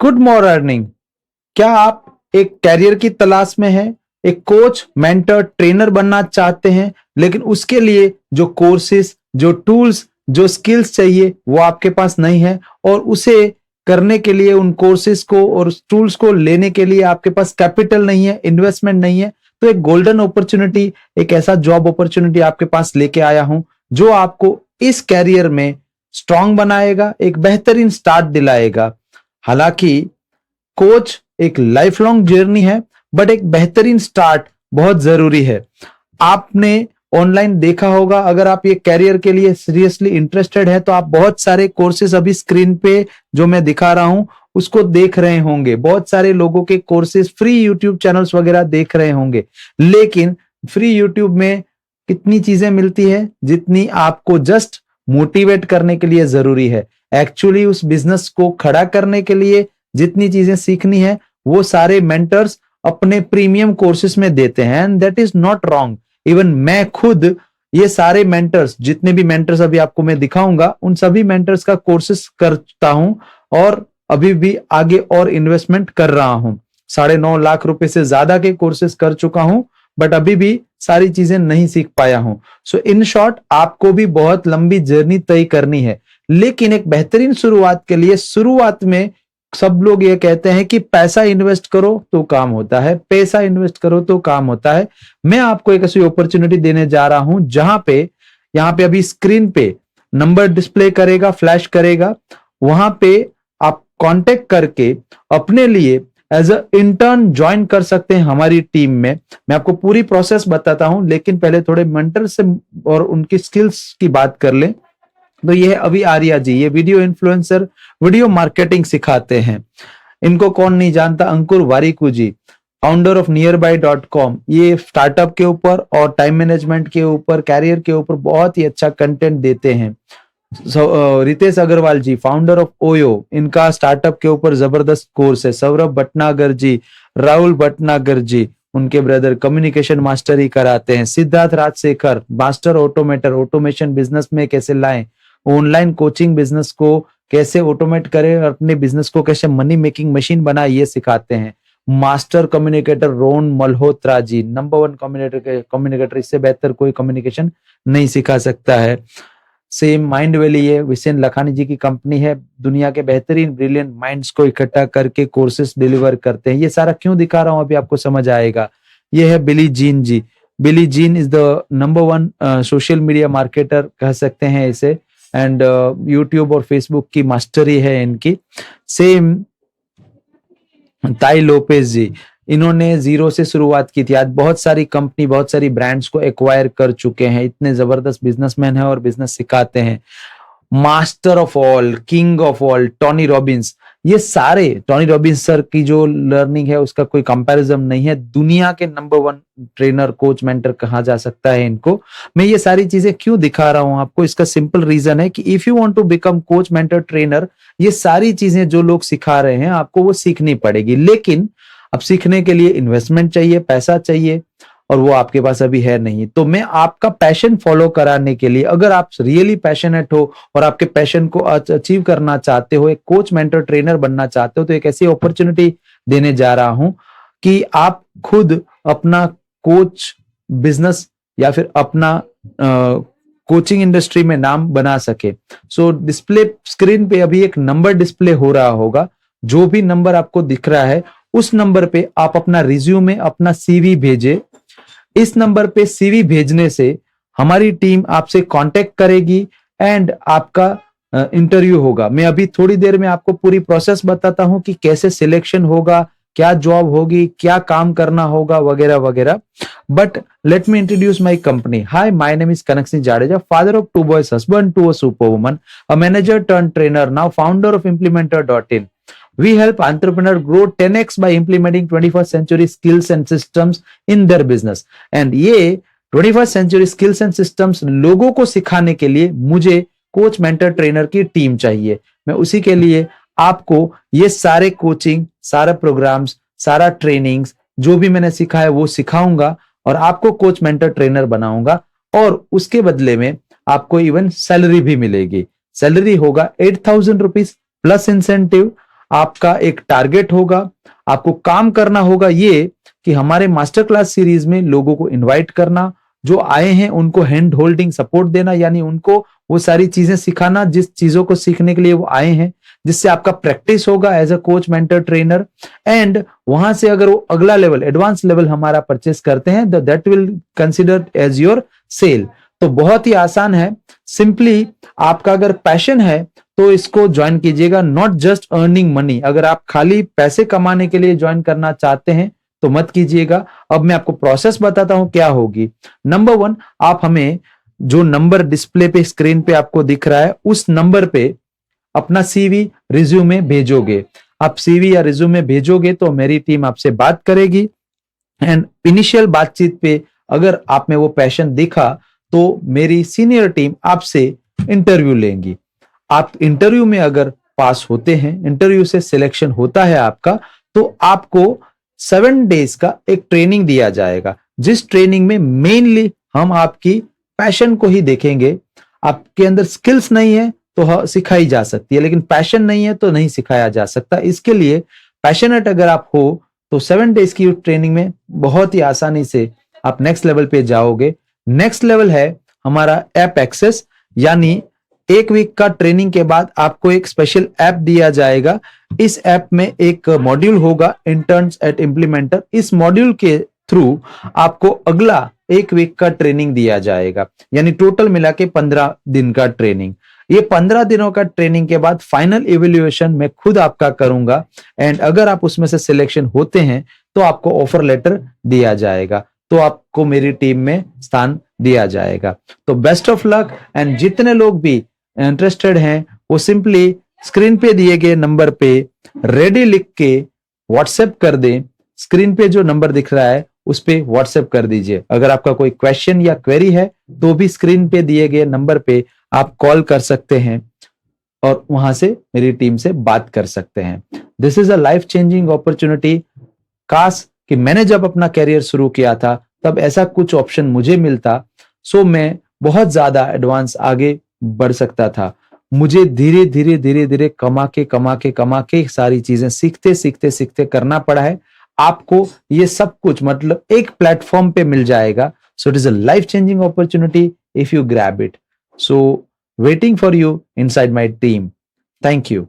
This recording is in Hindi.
Good morning. क्या आप एक कैरियर की तलाश में हैं, एक कोच, मेंटर, ट्रेनर बनना चाहते हैं, लेकिन उसके लिए जो कोर्सेज, जो टूल्स, जो स्किल्स चाहिए वो आपके पास नहीं है, और उसे करने के लिए उन कोर्सेज को और टूल्स को लेने के लिए आपके पास कैपिटल नहीं है, इन्वेस्टमेंट नहीं है, तो एक गोल्डन अपॉर्चुनिटी, एक ऐसा जॉब अपॉर्चुनिटी आपके पास लेके आया हूं जो आपको इस कैरियर में स्ट्रांग बनाएगा, एक बेहतरीन स्टार्ट दिलाएगा। हालांकि कोच एक लाइफ लॉन्ग जर्नी है, बट एक बेहतरीन स्टार्ट बहुत जरूरी है। आपने ऑनलाइन देखा होगा, अगर आप ये कैरियर के लिए सीरियसली इंटरेस्टेड है तो आप बहुत सारे कोर्सेज अभी स्क्रीन पे जो मैं दिखा रहा हूं उसको देख रहे होंगे। बहुत सारे लोगों के कोर्सेज फ्री यूट्यूब चैनल्स वगैरह देख रहे होंगे, लेकिन फ्री यूट्यूब में कितनी चीजें मिलती है जितनी आपको जस्ट मोटिवेट करने के लिए जरूरी है। एक्चुअली उस बिजनेस को खड़ा करने के लिए जितनी चीजें सीखनी है वो सारे मेंटर्स अपने प्रीमियम कोर्सेज में देते हैं, and that is not wrong. Even मैं खुद ये सारे मेंटर्स, जितने भी मेंटर्स अभी आपको मैं दिखाऊंगा, उन सभी मेंटर्स का कोर्सेज करता हूं और अभी भी आगे और इन्वेस्टमेंट कर रहा हूं। 9.5 लाख रुपए से ज्यादा के कोर्सेज कर चुका हूं, बट अभी भी सारी चीजें नहीं सीख पाया हूं। सो इन शॉर्ट, आपको भी बहुत लंबी जर्नी तय करनी है, लेकिन एक बेहतरीन शुरुआत के लिए शुरुआत में सब लोग ये कहते हैं कि पैसा इन्वेस्ट करो तो काम होता है, पैसा इन्वेस्ट करो तो काम होता है। मैं आपको एक ऐसी अपॉर्चुनिटी देने जा रहा हूं जहां पे, यहां पे अभी स्क्रीन पे नंबर डिस्प्ले करेगा, फ्लैश करेगा, वहां पे आप कांटेक्ट करके अपने लिए एज अ इंटर्न ज्वाइन कर सकते हैं हमारी टीम में। मैं आपको पूरी प्रोसेस बताता हूं, लेकिन पहले थोड़े मेंटर से और उनकी स्किल्स की बात कर लें। तो ये है अभी आर्या जी, ये वीडियो इन्फ्लुएंसर, वीडियो मार्केटिंग सिखाते हैं। इनको कौन नहीं जानता, अंकुर वारिकू जी, फाउंडर ऑफ nearby.com। ये स्टार्टअप के ऊपर और टाइम मैनेजमेंट के ऊपर, कैरियर के ऊपर बहुत ही अच्छा कंटेंट देते हैं। रितेश अग्रवाल जी, फाउंडर ऑफ ओयो, इनका स्टार्टअप के ऊपर जबरदस्त कोर्स है। सौरभ भटनागर जी, राहुल भटनागर जी, उनके ब्रदर कम्युनिकेशन मास्टर ही कराते हैं। Siddharth Rajshekhar, master automator, automation business में कैसे लाएं, ऑनलाइन कोचिंग बिजनेस को कैसे ऑटोमेट करें और अपने बिजनेस को कैसे मनी मेकिंग मशीन बनाए, ये सिखाते हैं। Master communicator Rohan Malhotra ji, number 1 communicator, इससे बेहतर कोई कम्युनिकेशन नहीं सिखा सकता है। सेम माइंड वैली है, विसेन लखानी जी की कंपनी है, दुनिया के बेहतरीन ब्रिलियंट माइंड्स को इकट्ठा करके कोर्सेज डिलीवर करते हैं। ये सारा क्यों दिखा रहा हूं अभी आपको समझ आएगा। ये है Billy Gene ji, Billy Gene is the number 1 social media marketer कह सकते हैं इसे, एंड यूट्यूब और फेसबुक की मास्टरी है इनकी। सेम ताई लोपेज जी, इन्होंने जीरो से शुरुआत की थी, आज बहुत सारी कंपनी, बहुत सारी ब्रांड्स को एक्वायर कर चुके हैं। इतने जबरदस्त बिजनेसमैन है और बिजनेस सिखाते हैं। Master of all, king of all, Tony Robbins, ये सारे, टोनी रॉबिन्स सर की जो लर्निंग है उसका कोई कंपैरिजन नहीं है। दुनिया के नंबर 1 ट्रेनर, कोच, मेंटर कहा जा सकता है इनको। मैं ये सारी चीजें क्यों दिखा रहा हूं आपको, इसका सिंपल रीजन है कि if you want to become coach, mentor, trainer, ये सारी चीजें जो लोग सिखा रहे हैं आपको वो सीखनी पड़ेगी, लेकिन अब सीखने के लिए इन्वेस्टमेंट चाहिए, पैसा चाहिए, और वो आपके पास अभी है नहीं। तो मैं आपका पैशन फॉलो कराने के लिए, अगर आप रियली पैशनेट हो और आपके पैशन को अचीव करना चाहते हो, एक कोच, मेंटर, ट्रेनर बनना चाहते हो, तो एक ऐसी अपॉर्चुनिटी देने जा रहा हूं कि आप खुद अपना कोच बिजनेस या फिर अपना कोचिंग इंडस्ट्री में नाम बना सके। सो डिस्प्ले स्क्रीन पे अभी एक नंबर डिस्प्ले हो रहा होगा, जो भी नंबर आपको दिख रहा है उस नंबर पे आप अपना रिज्यूमे, अपना सीवी भेजे। इस नंबर पे सीवी भेजने से हमारी टीम आपसे कांटेक्ट करेगी एंड आपका इंटरव्यू होगा। मैं अभी थोड़ी देर में आपको पूरी प्रोसेस बताता हूं कि कैसे सिलेक्शन होगा, क्या जॉब होगी, क्या काम करना होगा, वगैरह वगैरह। But let me introduce my company. Hi, my name is Kanak Singh Jadeja, father of 2 boys, husband to a super woman, a manager turn trainer, now founder of implementer.in। We help entrepreneurs grow 10x by implementing 21st century skills and systems in their business. And ये 21st century skills and systems लोगों को सिखाने के लिए मुझे कोच, मेंटर, ट्रेनर की टीम चाहिए। मैं उसी के लिए आपको ये सारे कोचिंग, सारे प्रोग्राम्स, सारा ट्रेनिंग्स जो भी मैंने सीखा है वो सिखाऊंगा और आपको कोच, मेंटर, ट्रेनर बनाऊंगा, और उसके बदले में आपको इवन सैलरी भी मिलेगी। सैलरी होगा 8,000 रुपीज प्लस इंसेंटिव। आपका एक टारगेट होगा, आपको काम करना होगा ये कि हमारे मास्टर क्लास सीरीज में लोगों को इनवाइट करना, जो आए हैं उनको हैंड होल्डिंग सपोर्ट देना, यानी उनको वो सारी चीजें सिखाना जिस चीजों को सीखने के लिए वो आए हैं, जिससे आपका प्रैक्टिस होगा as a coach mentor trainer. And वहां से अगर वो अगला लेवल एडवांस लेवल हमारा परचेस करते हैं तो that will consider as your sale. तो बहुत ही आसान है, सिंपली आपका अगर पैशन है तो इसको ज्वाइन कीजिएगा, नॉट जस्ट अर्निंग मनी। अगर आप खाली पैसे कमाने के लिए ज्वाइन करना चाहते हैं तो मत कीजिएगा। अब मैं आपको प्रोसेस बताता हूं क्या होगी। नंबर 1, आप हमें जो नंबर डिस्प्ले पे स्क्रीन पे आपको दिख रहा है उस नंबर पे अपना सीवी रिज्यूमे भेजोगे। आप सीवी या रिज्यूमे भेजोगे तो मेरी टीम आपसे बात करेगी एंड इनिशियल बातचीत पे अगर आप में वो पैशन दिखा तो मेरी सीनियर टीम आपसे इंटरव्यू लेंगी। आप इंटरव्यू में अगर पास होते हैं, इंटरव्यू से सिलेक्शन होता है आपका, तो आपको 7 डेज का एक ट्रेनिंग दिया जाएगा, जिस ट्रेनिंग में मेनली हम आपकी पैशन को ही देखेंगे। आपके अंदर स्किल्स नहीं है तो सिखाई जा सकती है, लेकिन पैशन नहीं है तो नहीं सिखाया जा सकता। इसके लिए पैशनेट अगर आप हो तो 7 डेज की ट्रेनिंग में बहुत ही आसानी से आप नेक्स्ट लेवल पे जाओगे। नेक्स्ट लेवल है हमारा ऐप एक्सेस, यानी 1 वीक का ट्रेनिंग के बाद आपको एक स्पेशल ऐप दिया जाएगा। इस ऐप में एक मॉड्यूल होगा इंटर्न्स एट इम्प्लीमेंटर। इस मॉड्यूल के थ्रू आपको अगला 1 वीक का ट्रेनिंग दिया जाएगा, यानी टोटल मिला के 15 दिन का ट्रेनिंग। ये 15 दिनों का ट्रेनिंग के बाद फाइनल इवेल्युएशन मैं खुद आपका करूंगा एंड अगर आप उसमें से सिलेक्शन होते हैं तो आपको ऑफर लेटर दिया जाएगा, तो आपको मेरी टीम में स्थान दिया जाएगा। तो बेस्ट ऑफ लक एंड जितने लोग भी इंटरेस्टेड हैं वो सिंपली स्क्रीन पे दिए गए नंबर पे रेडी लिख के व्हाट्सएप कर दें। स्क्रीन पे जो नंबर दिख रहा है उस पे व्हाट्सएप कर दीजिए। अगर आपका कोई क्वेश्चन या क्वेरी है तो भी स्क्रीन पे दिए गए नंबर पे आप कॉल कर सकते हैं और वहां से मेरी टीम से बात कर सकते हैं। This is a life changing opportunity. काश कि मैंने जब अपना करियर शुरू किया था तब ऐसा कुछ ऑप्शन मुझे मिलता, सो मैं बहुत ज्यादा एडवांस आगे बढ़ सकता था। मुझे धीरे धीरे धीरे धीरे कमा के सारी चीजें सीखते सीखते सीखते करना पड़ा है। आपको ये सब कुछ मतलब एक प्लेटफॉर्म पे मिल जाएगा। So it is a life changing opportunity if you grab it. So waiting for you inside my team. Thank you.